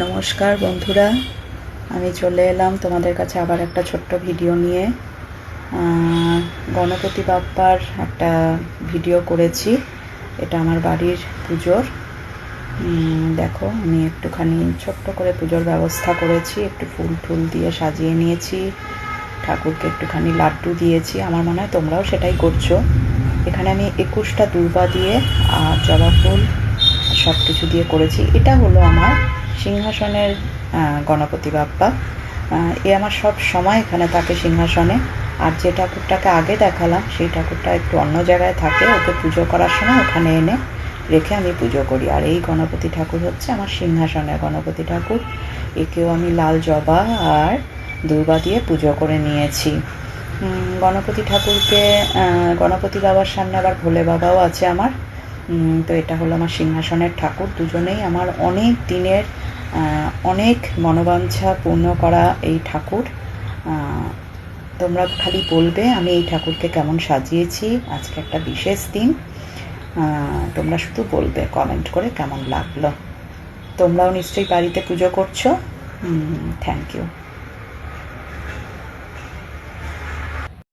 নমস্কার বন্ধুরা, আমি চলে এলাম তোমাদের কাছে আবার একটা ছোট্ট ভিডিও নিয়ে। গণপতি বাপ্পার একটা ভিডিও করেছি। এটা আমার বাড়ির পুজোর। দেখো, আমি একটুখানি ছোট্ট করে পুজোর ব্যবস্থা করেছি, একটু ফুল টুল দিয়ে সাজিয়ে নিয়েছি, ঠাকুরকে একটুখানি লাড্ডু দিয়েছি। আমার মনে হয় তোমরাও সেটাই করছো। এখানে আমি 21টা দুর্বা দিয়ে আর জবা ফুল সব কিছু দিয়ে করেছি। এটা হলো আমার সিংহাসনের গণপতি বাপ্পা। এ আমার সব সময় এখানে থাকে সিংহাসনে। আর যে ঠাকুরটাকে আগে দেখালাম সেই ঠাকুরটা একটু অন্য জায়গায় থাকে, ওকে পুজো করার সময় ওখানে এনে রেখে আমি পুজো করি। আর এই গণপতি ঠাকুর হচ্ছে আমার সিংহাসনের গণপতি ঠাকুর। একেও আমি লাল জবা আর দুর্বা দিয়ে পুজো করে নিয়েছি। গণপতি ঠাকুরকে, গণপতি বাবার সামনে আবার ভোলে বাবাও আছে আমার। তো এটা হলো আমার সিংহাসনের ঠাকুর। দুজনেই আমার অনেক দিনের অনেক মনোবাঞ্ছা পূর্ণ করা এই ঠাকুর। তোমরা খালি বলবে আমি এই ঠাকুরকে কেমন সাজিয়েছি। আজকে একটা বিশেষ দিন, তোমরা শুধু বলবে কমেন্ট করে কেমন লাগলো। তোমরাও নিশ্চয়ই বাড়িতে পুজো করছো। Thank you.